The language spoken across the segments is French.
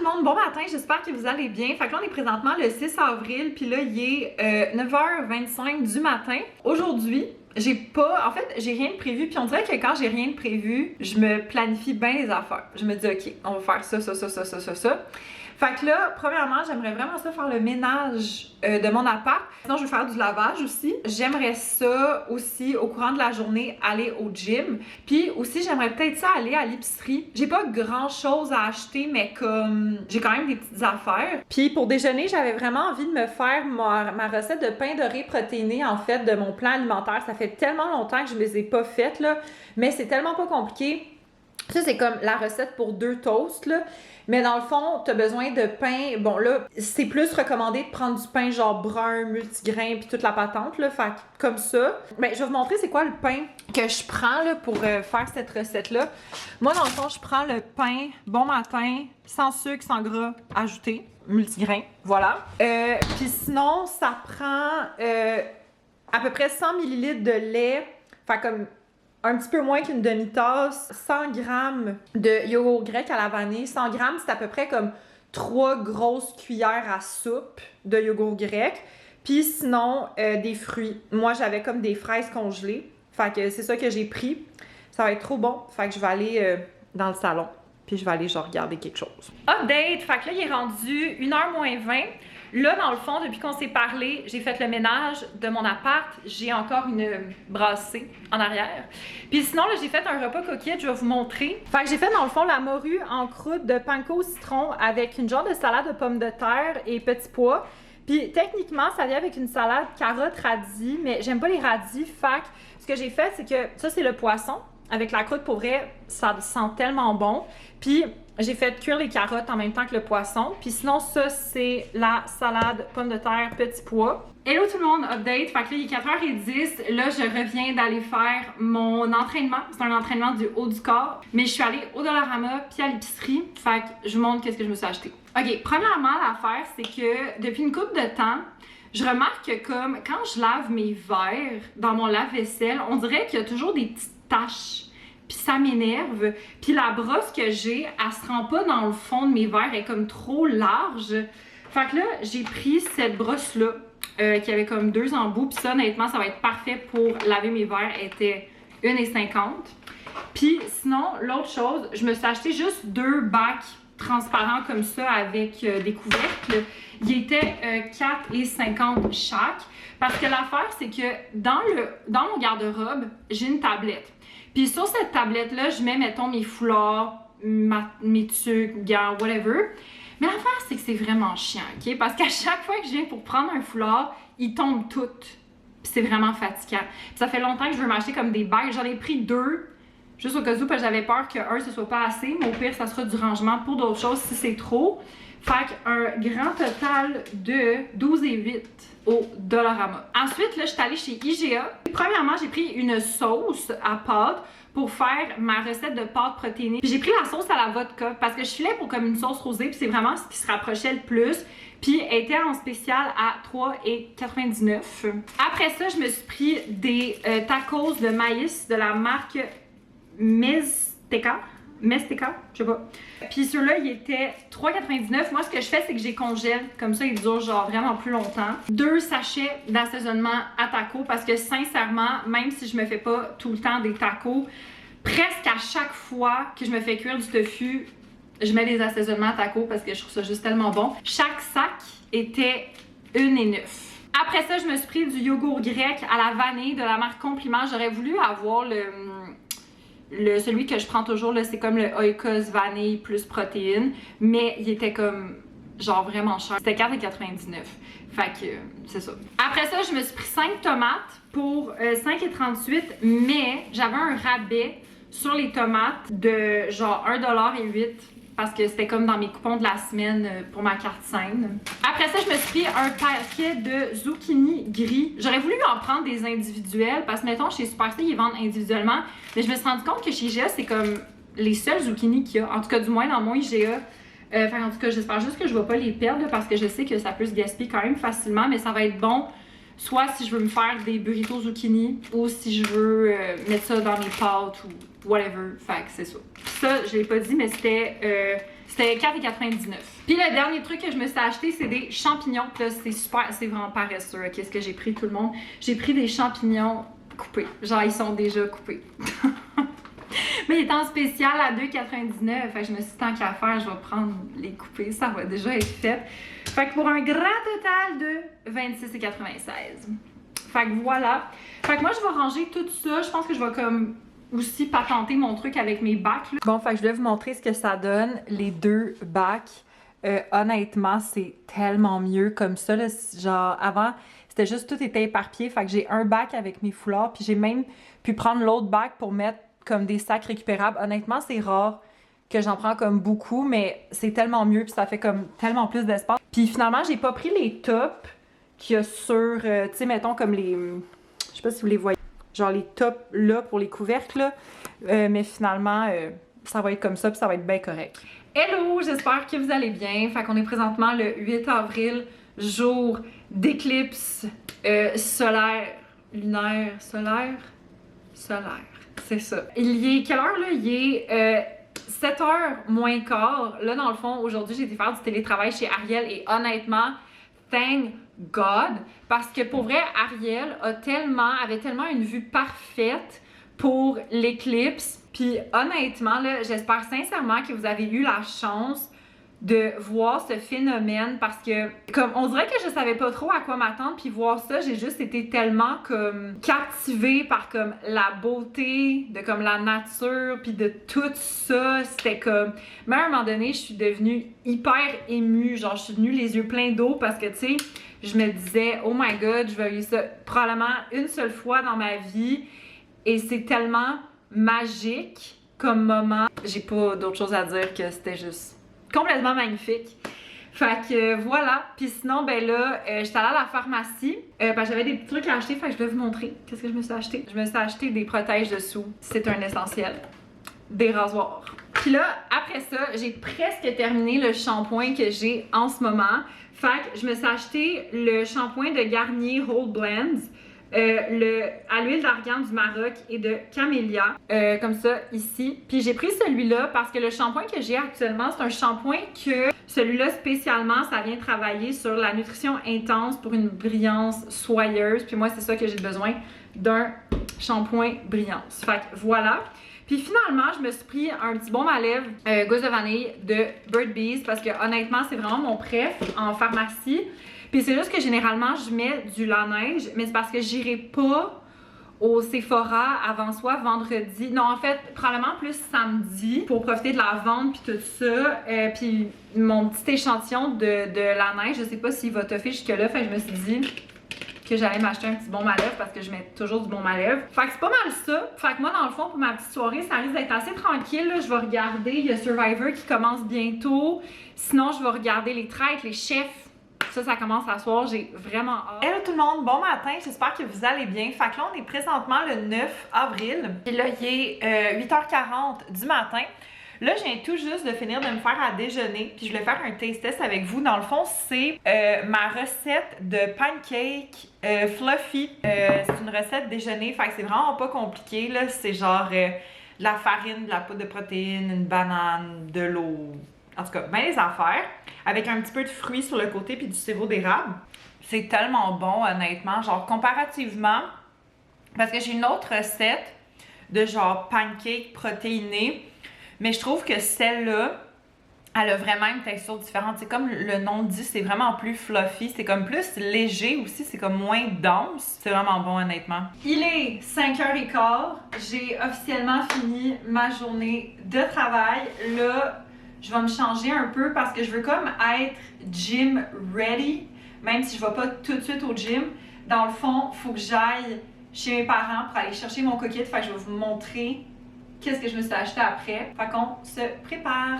tout le monde, bon matin, j'espère que vous allez bien. Fait que là, on est présentement le 6 avril, puis là, il est 9h25 du matin. Aujourd'hui, j'ai rien de prévu, puis on dirait que quand j'ai rien de prévu, je me planifie bien les affaires. Je me dis, OK, on va faire ça. Fait que là, premièrement, j'aimerais vraiment ça faire le ménage de mon appart. Sinon, je vais faire du lavage aussi. J'aimerais ça aussi, au courant de la journée, aller au gym. Puis aussi, j'aimerais peut-être ça aller à l'épicerie. J'ai pas grand-chose à acheter, mais comme j'ai quand même des petites affaires. Puis pour déjeuner, j'avais vraiment envie de me faire ma recette de pain doré protéiné, en fait, de mon plan alimentaire. Ça fait tellement longtemps que je les ai pas faites, là. Mais c'est tellement pas compliqué. Ça, c'est comme la recette pour 2 toasts, là. Mais dans le fond, t'as besoin de pain. Bon, là, c'est plus recommandé de prendre du pain genre brun, multigrain, puis toute la patente, là. Fait comme ça. Ben, je vais vous montrer c'est quoi le pain que je prends, là, pour faire cette recette-là. Moi, dans le fond, je prends le pain bon matin, sans sucre, sans gras ajouté, multigrain. Voilà. Puis sinon, ça prend à peu près 100 ml de lait. Fait comme un petit peu moins qu'une demi-tasse, 100 g de yogourt grec à la vanille. 100 g, c'est à peu près comme 3 grosses cuillères à soupe de yogourt grec. Puis sinon, des fruits. Moi, j'avais comme des fraises congelées. Fait que c'est ça que j'ai pris. Ça va être trop bon. Fait que je vais aller dans le salon. Puis je vais aller genre regarder quelque chose. Update! Fait que là, il est rendu 1h moins 20. Là, dans le fond, depuis qu'on s'est parlé, j'ai fait le ménage de mon appart. J'ai encore une brassée en arrière. Puis sinon, là, j'ai fait un repas coquillette, je vais vous montrer. Fait que j'ai fait, dans le fond, la morue en croûte de panko au citron avec une genre de salade de pommes de terre et petits pois. Puis techniquement, ça vient avec une salade carottes radis, mais j'aime pas les radis. Fait que ce que j'ai fait, c'est que ça, c'est le poisson. Avec la croûte, pour vrai, ça sent tellement bon. Puis j'ai fait cuire les carottes en même temps que le poisson. Puis sinon, ça, c'est la salade pommes de terre, petits pois. Hello tout le monde, update. Fait que là, il est 4h10. Là, je reviens d'aller faire mon entraînement. C'est un entraînement du haut du corps. Mais je suis allée au Dollarama puis à l'épicerie. Fait que je vous montre qu'est-ce que je me suis acheté. OK, premièrement, l'affaire, c'est que depuis une couple de temps, je remarque que comme quand je lave mes verres dans mon lave-vaisselle, on dirait qu'il y a toujours des petites taches. Puis ça m'énerve. Puis la brosse que j'ai, elle se rend pas dans le fond de mes verres, elle est comme trop large. Fait que là, j'ai pris cette brosse-là, qui avait comme 2 embouts. Puis ça, honnêtement, ça va être parfait pour laver mes verres. Elle était 1,50 $. Puis sinon, l'autre chose, je me suis acheté juste 2 bacs transparents comme ça avec des couvercles. Il était 4,50 $ chaque. Parce que l'affaire, c'est que dans mon garde-robe, j'ai une tablette. Puis sur cette tablette-là, je mets, mettons, mes foulards, mes tuques, gants, whatever. Mais l'affaire, c'est que c'est vraiment chiant, OK? Parce qu'à chaque fois que je viens pour prendre un foulard, ils tombent toutes. Puis c'est vraiment fatigant. Puis ça fait longtemps que je veux m'acheter comme des bagues. J'en ai pris 2, juste au cas où, parce que j'avais peur qu'un, ce soit pas assez. Mais au pire, ça sera du rangement pour d'autres choses si c'est trop. Fait qu'un grand total de 12,8 $ au Dollarama. Ensuite, là, je suis allée chez IGA. Premièrement, j'ai pris une sauce à pâte pour faire ma recette de pâte protéinée. Puis j'ai pris la sauce à la vodka parce que je filais pour comme une sauce rosée, puis c'est vraiment ce qui se rapprochait le plus. Puis elle était en spécial à 3,99 $. Après ça, je me suis pris des tacos de maïs de la marque Mezteca, je sais pas. Puis ceux-là, ils étaient 3,99 $. Moi, ce que je fais, c'est que j'ai congèle. Comme ça, ils durent genre vraiment plus longtemps. 2 sachets d'assaisonnement à tacos parce que sincèrement, même si je me fais pas tout le temps des tacos, presque à chaque fois que je me fais cuire du tofu, je mets des assaisonnements à tacos parce que je trouve ça juste tellement bon. Chaque sac était 1,9 $. Après ça, je me suis pris du yogourt grec à la vanille de la marque Compliment. J'aurais voulu avoir celui que je prends toujours, c'est comme le Oikos vanille plus protéines, mais il était comme genre vraiment cher. C'était 4,99 $. Fait que c'est ça. Après ça, je me suis pris 5 tomates pour 5,38 $, mais j'avais un rabais sur les tomates de genre 1,08 $ parce que c'était comme dans mes coupons de la semaine pour ma carte scène. Après ça, je me suis pris un paquet de zucchini gris. J'aurais voulu en prendre des individuels parce que, mettons, chez Super C, ils vendent individuellement. Mais je me suis rendu compte que chez IGA, c'est comme les seuls zucchini qu'il y a. En tout cas, du moins dans mon IGA. En tout cas, j'espère juste que je ne vais pas les perdre parce que je sais que ça peut se gaspiller quand même facilement. Mais ça va être bon, soit si je veux me faire des burritos zucchini ou si je veux mettre ça dans mes pâtes ou whatever. Fait que c'est ça. Ça, je l'ai pas dit, mais c'était C'était 4,99. Puis le dernier truc que je me suis acheté, c'est des champignons. Là, c'est super, c'est vraiment paresseux. Qu'est-ce que j'ai pris tout le monde? J'ai pris des champignons coupés. Genre, ils sont déjà coupés. Mais il est en spécial à 2,99. Fait que je me suis dit, tant qu'à faire, je vais prendre les coupés. Ça va déjà être fait. Fait que pour un grand total de 26,96. Fait que voilà. Fait que moi, je vais ranger tout ça. Je pense que je vais comme aussi patenter mon truc avec mes bacs. Là. Bon, fait que je vais vous montrer ce que ça donne, les deux bacs. Honnêtement, c'est tellement mieux comme ça. Là. Genre, avant, c'était juste tout était éparpillé. Fait que j'ai un bac avec mes foulards. Puis j'ai même pu prendre l'autre bac pour mettre comme des sacs récupérables. Honnêtement, c'est rare que j'en prends comme beaucoup, mais c'est tellement mieux, puis ça fait comme tellement plus d'espace. Puis finalement, j'ai pas pris les tops qu'il y a sur, tu sais, mettons comme les, je sais pas si vous les voyez, genre les tops là pour les couvercles, là. Mais finalement, ça va être comme ça, puis ça va être bien correct. Hello, j'espère que vous allez bien. Fait qu'on est présentement le 8 avril, jour d'éclipse solaire, lunaire, solaire. C'est ça. Il est quelle heure là? Il est 7h moins quart. Là, dans le fond, aujourd'hui, j'ai été faire du télétravail chez Ariel et honnêtement, thank God, parce que pour vrai, Ariel avait tellement une vue parfaite pour l'éclipse. Puis honnêtement, là, j'espère sincèrement que vous avez eu la chance de voir ce phénomène parce que comme on dirait que je savais pas trop à quoi m'attendre puis voir ça, j'ai juste été tellement comme captivée par comme la beauté de comme la nature puis de tout ça, c'était comme mais à un moment donné, je suis devenue hyper émue, genre je suis venue les yeux pleins d'eau parce que tu sais, je me disais oh my god, je vais vivre ça probablement une seule fois dans ma vie et c'est tellement magique comme moment. J'ai pas d'autre chose à dire que c'était juste complètement magnifique. Fait que voilà. Puis sinon, ben là, j'étais allée à la pharmacie. J'avais des petits trucs à acheter. Fait que je vais vous montrer. Qu'est-ce que je me suis acheté? Je me suis acheté des protèges dessous. C'est un essentiel. Des rasoirs. Puis là, après ça, j'ai presque terminé le shampoing que j'ai en ce moment. Fait que je me suis acheté le shampoing de Garnier Whole Blends. À l'huile d'argan du Maroc et de camélia, comme ça ici. Puis j'ai pris celui-là parce que le shampoing que j'ai actuellement, c'est un shampoing que celui-là spécialement, ça vient travailler sur la nutrition intense pour une brillance soyeuse. Puis moi, c'est ça que j'ai besoin, d'un shampoing brillance. Fait que voilà. Puis finalement, je me suis pris un petit baume à lèvres gousse de vanille de Bird Bees parce que honnêtement, c'est vraiment mon préf en pharmacie. Puis c'est juste que généralement, je mets du lait-neige, mais c'est parce que j'irai pas au Sephora avant soit vendredi. Non, en fait, probablement plus samedi pour profiter de la vente puis tout ça. Puis mon petit échantillon de lait-neige, je sais pas s'il va toffer jusque-là. Fait que je me suis dit que j'allais m'acheter un petit baume à lèvres parce que je mets toujours du baume à lèvres. Fait que c'est pas mal ça. Fait que moi, dans le fond, pour ma petite soirée, ça risque d'être assez tranquille. Là. Je vais regarder, il y a Survivor qui commence bientôt. Sinon, je vais regarder les traites, les chefs. Ça commence à soir, j'ai vraiment hâte. Hello tout le monde, bon matin, j'espère que vous allez bien. Fait que là, on est présentement le 9 avril. Puis là, il est 8h40 du matin. Là, je viens tout juste de finir de me faire à déjeuner. Puis je voulais faire un taste test avec vous. Dans le fond, c'est ma recette de pancake fluffy. C'est une recette déjeuner, fait que c'est vraiment pas compliqué. Là, c'est genre de la farine, de la poudre de protéines, une banane, de l'eau. En tout cas, bien les affaires. Avec un petit peu de fruits sur le côté puis du sirop d'érable. C'est tellement bon, honnêtement. Genre, comparativement, parce que j'ai une autre recette de genre pancake protéiné, mais je trouve que celle-là, elle a vraiment une texture différente. C'est comme le nom dit, c'est vraiment plus fluffy. C'est comme plus léger aussi, c'est comme moins dense. C'est vraiment bon, honnêtement. Il est 5h15. J'ai officiellement fini ma journée de travail. Là, je vais me changer un peu parce que je veux comme être gym ready, même si je ne vais pas tout de suite au gym. Dans le fond, il faut que j'aille chez mes parents pour aller chercher mon coquille. Fait que je vais vous montrer qu'est-ce que je me suis acheté après. Fait qu'on se prépare.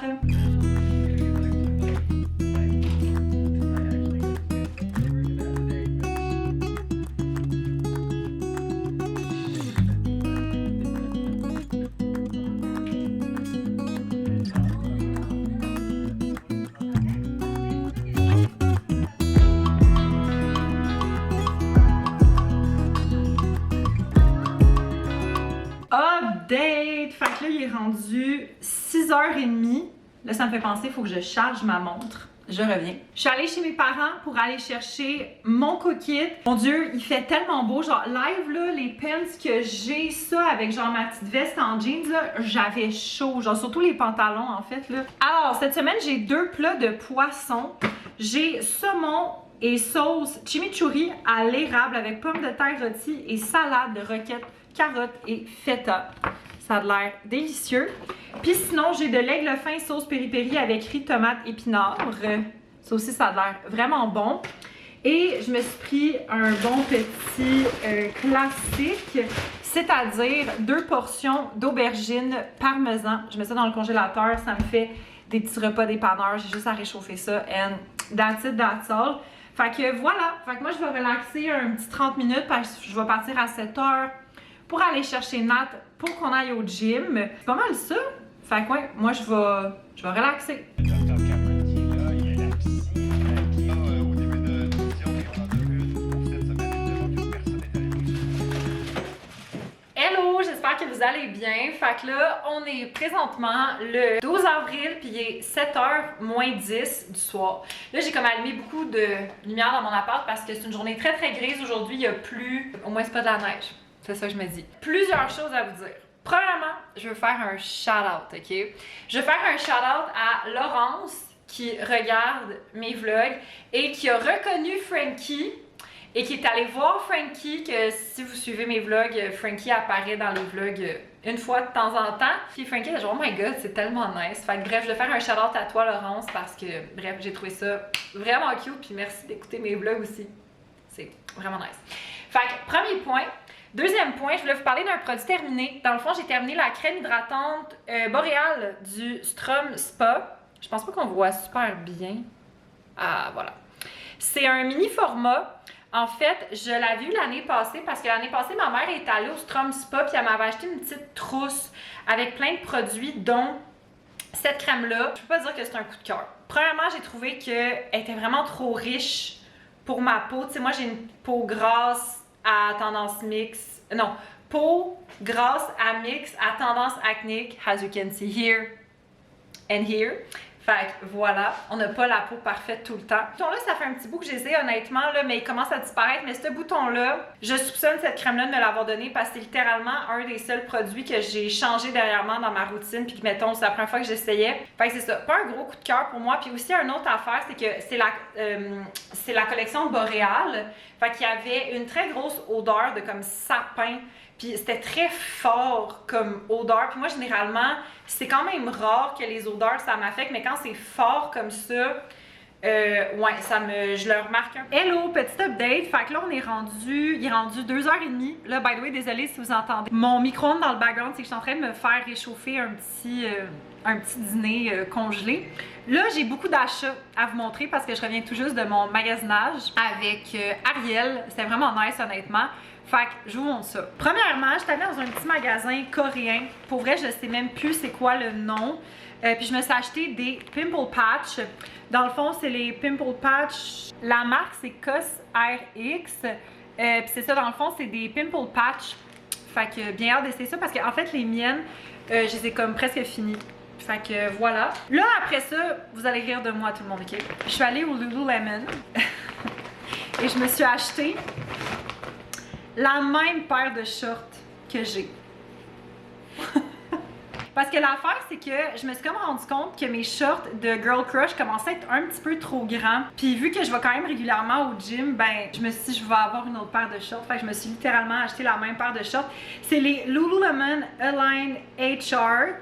Update! Fait que là, il est rendu 6h30. Là, ça me fait penser, il faut que je charge ma montre. Je reviens. Je suis allée chez mes parents pour aller chercher mon cookit. Mon Dieu, il fait tellement beau. Genre, live, là, les pants que j'ai, ça, avec genre ma petite veste en jeans, là, j'avais chaud. Genre, surtout les pantalons, en fait, là. Alors, cette semaine, j'ai 2 plats de poisson. J'ai saumon et sauce chimichurri à l'érable avec pommes de terre rôties et salade de roquettes, carottes et feta. Ça a l'air délicieux. Puis sinon, j'ai de l'aigle fin sauce piri-piri avec riz, tomate, épinards. Ça aussi, ça a l'air vraiment bon. Et je me suis pris un bon petit classique, c'est-à-dire 2 portions d'aubergines parmesan. Je mets ça dans le congélateur, ça me fait des petits repas dépanneurs. J'ai juste à réchauffer ça. And that's it, that's all. Fait que voilà. Fait que moi, je vais relaxer un petit 30 minutes parce que je vais partir à 7 h pour aller chercher Nat pour qu'on aille au gym. C'est pas mal ça. Fait que ouais, moi, je vais relaxer. Hello, j'espère que vous allez bien. Fait que là, on est présentement le 12 avril, puis il est 7h moins 10 du soir. Là, j'ai comme allumé beaucoup de lumière dans mon appart parce que c'est une journée très très grise aujourd'hui. Il y a plus, au moins c'est pas de la neige. C'est ça que je me dis. Plusieurs choses à vous dire. Premièrement, je veux faire un shout-out, OK? Je veux faire un shout-out à Laurence qui regarde mes vlogs et qui a reconnu Frankie et qui est allée voir Frankie, que si vous suivez mes vlogs, Frankie apparaît dans les vlogs une fois de temps en temps. Puis Frankie a dit « Oh my god, c'est tellement nice! » Fait que bref, je vais faire un shout-out à toi, Laurence, parce que bref, j'ai trouvé ça vraiment cute, puis merci d'écouter mes vlogs aussi. C'est vraiment nice. Fait que premier point. Deuxième point, je voulais vous parler d'un produit terminé. Dans le fond, j'ai terminé la crème hydratante boréale du Strom Spa. Je pense pas qu'on voit super bien. Ah, voilà. C'est un mini format. En fait, je l'avais eu l'année passée parce que l'année passée, ma mère est allée au Strom Spa puis elle m'avait acheté une petite trousse avec plein de produits, dont cette crème-là. Je peux pas dire que c'est un coup de cœur. Premièrement, j'ai trouvé qu'elle était vraiment trop riche pour ma peau. Tu sais, moi, j'ai une peau grasse à tendance mixte. Non, peau grasse à mixte à tendance acnéique, as you can see here and here. Fait que voilà, on n'a pas la peau parfaite tout le temps. Ce bouton-là, ça fait un petit bout que je les ai honnêtement, là, mais il commence à disparaître. Mais ce bouton-là, je soupçonne cette crème-là de me l'avoir donné parce que c'est littéralement un des seuls produits que j'ai changé dernièrement dans ma routine. Puis mettons, c'est la première fois que j'essayais. Fait que c'est ça, pas un gros coup de cœur pour moi. Puis aussi, une autre affaire, c'est que c'est la collection Boréal. Fait qu'il y avait une très grosse odeur de comme sapin. Puis c'était très fort comme odeur. Puis moi, généralement, c'est quand même rare que les odeurs, ça m'affecte. Mais quand c'est fort comme ça, ouais, je le remarque un peu. Hello, petit update. Fait que là, il est rendu 2h30. Là, by the way, désolée si vous entendez mon micro-ondes dans le background, c'est que je suis en train de me faire réchauffer un petit dîner congelé. Là, j'ai beaucoup d'achats à vous montrer parce que je reviens tout juste de mon magasinage avec Ariel. C'était vraiment nice, honnêtement. Fait que je vous montre ça. Premièrement, j'étais allée dans un petit magasin coréen. Pour vrai, je sais même plus c'est quoi le nom. Puis je me suis acheté des Pimple Patch. Dans le fond, c'est les Pimple Patch. La marque, c'est COSRX. Puis c'est ça, dans le fond, c'est des Pimple Patch. Fait que bien hâte d'essayer ça parce qu'en fait, les miennes, je les ai comme presque finies. Fait que voilà. Là, après ça, vous allez rire de moi, tout le monde, OK? Je suis allée au Lululemon et je me suis acheté la même paire de shorts que j'ai. Parce que l'affaire, c'est que je me suis comme rendu compte que mes shorts de Girl Crush commençaient à être un petit peu trop grands. Puis vu que je vais quand même régulièrement au gym, ben je me suis dit je vais avoir une autre paire de shorts. Fait que je me suis littéralement acheté la même paire de shorts. C'est les Lululemon Align HR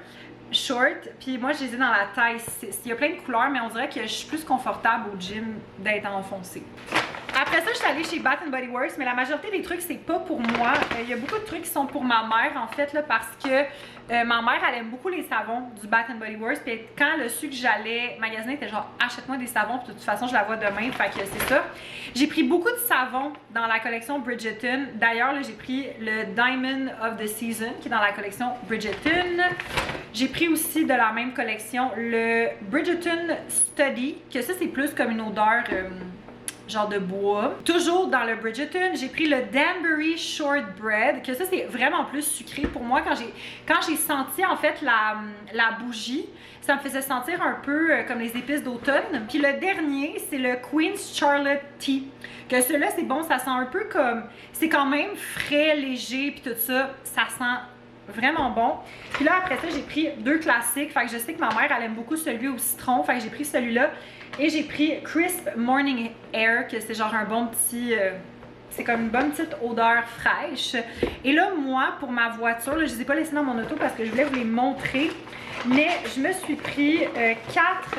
Short. Puis moi, je les ai dans la taille 6. Il y a plein de couleurs, mais on dirait que je suis plus confortable au gym d'être enfoncée. Après ça, je suis allée chez Bath Body Works, mais la majorité des trucs, c'est pas pour moi. Il y a beaucoup de trucs qui sont pour ma mère, en fait, là, parce que ma mère, elle aime beaucoup les savons du Bath Body Works. Puis quand elle a su que j'allais magasiner, elle était genre, achète-moi des savons, puis de toute façon, je la vois demain. Fait que c'est ça. J'ai pris beaucoup de savons dans la collection Bridgerton. D'ailleurs, j'ai pris le Diamond of the Season, qui est dans la collection Bridgerton. J'ai pris aussi de la même collection le Bridgerton Study, que ça, c'est plus comme une odeur genre de bois. Toujours dans le Bridgerton, j'ai pris le Danbury Shortbread, que ça c'est vraiment plus sucré pour moi. Quand j'ai senti en fait la bougie, ça me faisait sentir un peu comme les épices d'automne. Puis le dernier, c'est le Queen's Charlotte Tea. Que celui-là, c'est bon, ça sent un peu comme... C'est quand même frais, léger, puis tout ça. Ça sent vraiment bon. Puis là, après ça, j'ai pris deux classiques. Fait que je sais que ma mère, elle aime beaucoup celui au citron. Fait que j'ai pris celui-là. Et j'ai pris Crisp Morning Air, que c'est genre un bon petit... c'est comme une bonne petite odeur fraîche. Et là, moi, pour ma voiture, là, je ne les ai pas laissés dans mon auto parce que je voulais vous les montrer. Mais je me suis pris 4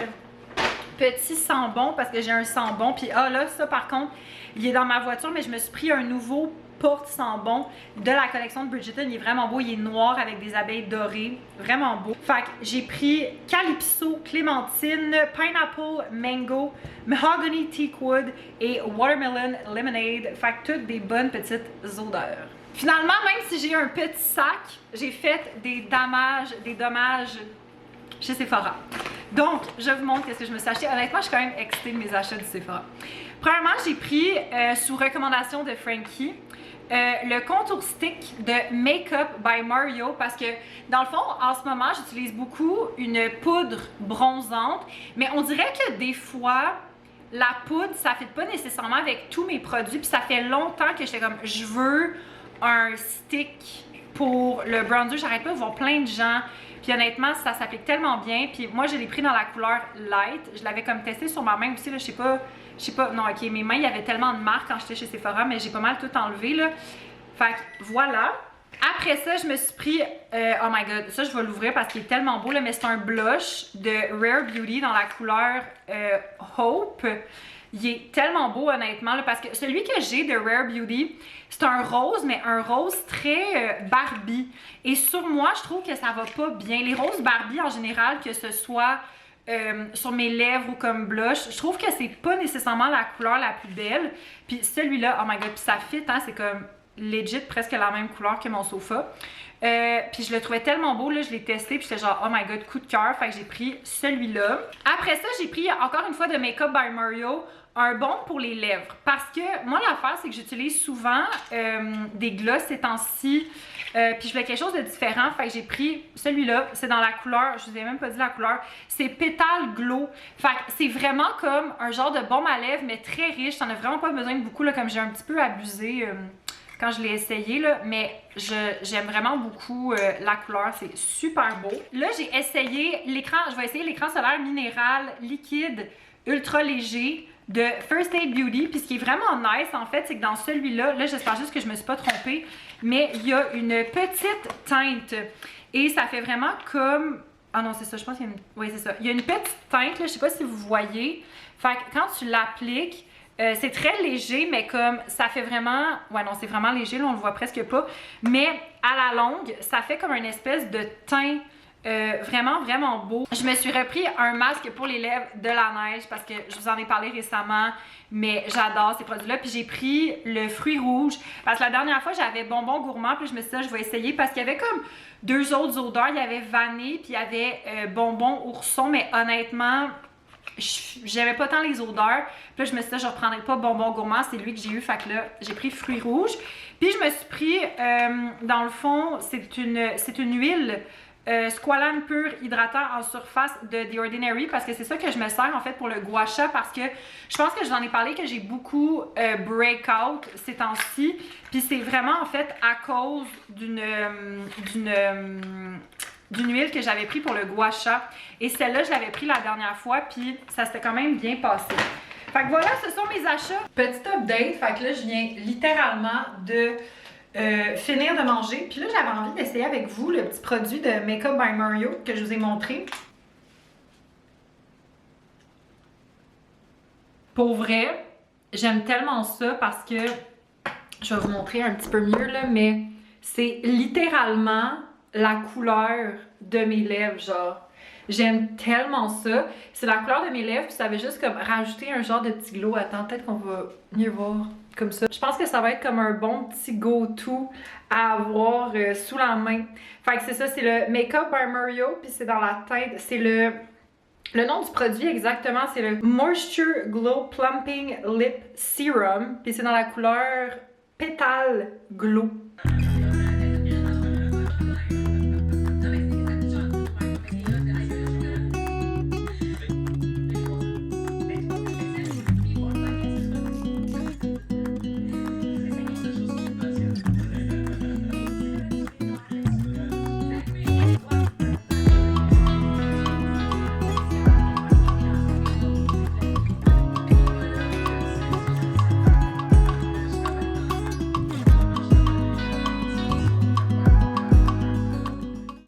petits sambons parce que j'ai un sambon. Puis là, ça par contre, il est dans ma voiture, mais je me suis pris un nouveau porte-sambon de la collection de Bridgerton. Il est vraiment beau, il est noir avec des abeilles dorées. Vraiment beau. Fait que j'ai pris Calypso, Clémentine, Pineapple, Mango, Mahogany Teakwood et Watermelon Lemonade. Fait que toutes des bonnes petites odeurs. Finalement, même si j'ai un petit sac, j'ai fait des dommages chez Sephora. Donc, je vous montre ce que je me suis acheté. Honnêtement, je suis quand même excitée de mes achats du Sephora. Premièrement, j'ai pris, sous recommandation de Frankie, le contour stick de Makeup by Mario parce que, dans le fond, en ce moment, j'utilise beaucoup une poudre bronzante, mais on dirait que des fois, la poudre, ça ne fit pas nécessairement avec tous mes produits, puis ça fait longtemps que j'étais comme, je veux un stick pour le bronzer. J'arrête pas de voir plein de gens. Puis honnêtement, ça s'applique tellement bien. Puis moi, je l'ai pris dans la couleur light. Je l'avais comme testé sur ma main aussi. Là, je sais pas. Non, ok, mes mains, il y avait tellement de marques quand j'étais chez Sephora, mais j'ai pas mal tout enlevé là. Fait que voilà. Après ça, je me suis pris, oh my god, ça je vais l'ouvrir parce qu'il est tellement beau là, mais c'est un blush de Rare Beauty dans la couleur Hope. Il est tellement beau honnêtement là, parce que celui que j'ai de Rare Beauty, c'est un rose, mais un rose très Barbie. Et sur moi, je trouve que ça va pas bien. Les roses Barbie en général, que ce soit sur mes lèvres ou comme blush, je trouve que c'est pas nécessairement la couleur la plus belle. Puis celui-là, oh my god, puis ça fit, hein, c'est comme legit presque la même couleur que mon sofa. Puis je le trouvais tellement beau, là, je l'ai testé, puis j'étais genre, oh my god, coup de cœur, fait que j'ai pris celui-là. Après ça, j'ai pris encore une fois de Makeup by Mario, un baume pour les lèvres. Parce que moi, l'affaire, c'est que j'utilise souvent des gloss ces temps-ci, puis je voulais quelque chose de différent, fait que j'ai pris celui-là, c'est dans la couleur, je vous ai même pas dit la couleur, c'est Petal Glow. Fait que c'est vraiment comme un genre de baume à lèvres, mais très riche, t'en as vraiment pas besoin de beaucoup, là, comme j'ai un petit peu abusé quand je l'ai essayé, là, mais j'aime vraiment beaucoup la couleur, c'est super beau. Là, j'ai essayé l'écran, je vais essayer l'écran solaire minéral liquide ultra léger de First Aid Beauty. Puis ce qui est vraiment nice, en fait, c'est que dans celui-là, là, j'espère juste que je me suis pas trompée, mais il y a une petite teinte et ça fait vraiment comme... Ah non, c'est ça, je pense qu'il y a une... Oui, c'est ça. Il y a une petite teinte, là, je sais pas si vous voyez. Fait que quand tu l'appliques, c'est très léger, mais comme ça fait vraiment... Ouais, non, c'est vraiment léger, là, on le voit presque pas. Mais à la longue, ça fait comme une espèce de teint vraiment, vraiment beau. Je me suis repris un masque pour les lèvres de la neige parce que je vous en ai parlé récemment, mais j'adore ces produits-là. Puis j'ai pris le fruit rouge parce que la dernière fois, j'avais bonbon gourmand, puis je me suis dit, je vais essayer parce qu'il y avait comme deux autres odeurs. Il y avait vanille, puis il y avait bonbon ourson, mais honnêtement... j'aimais pas tant les odeurs. Puis là, je me suis dit, je reprendrai pas bonbon gourmand, c'est lui que j'ai eu. Fait que là, j'ai pris fruits rouges. Puis je me suis pris, dans le fond, c'est une huile Squalane pur hydratant en surface de The Ordinary parce que c'est ça que je me sers en fait pour le gua sha parce que je pense que je vous en ai parlé que j'ai beaucoup breakout ces temps-ci. Puis c'est vraiment en fait à cause d'une huile que j'avais pris pour le gua sha. Et celle-là, je l'avais pris la dernière fois, puis ça s'était quand même bien passé. Fait que voilà, ce sont mes achats. Petit update, fait que là, je viens littéralement de finir de manger. Puis là, j'avais envie d'essayer avec vous le petit produit de Makeup by Mario que je vous ai montré. Pour vrai, j'aime tellement ça parce que, je vais vous montrer un petit peu mieux là, mais c'est littéralement la couleur de mes lèvres, genre. J'aime tellement ça. C'est la couleur de mes lèvres, puis ça va juste comme rajouter un genre de petit glow. Attends, peut-être qu'on va mieux voir comme ça. Je pense que ça va être comme un bon petit go-to à avoir sous la main. Fait que c'est ça, c'est le Makeup by Mario, puis c'est dans la tête, c'est le Le nom du produit exactement, c'est le Moisture Glow Plumping Lip Serum. Puis c'est dans la couleur Petal Glow.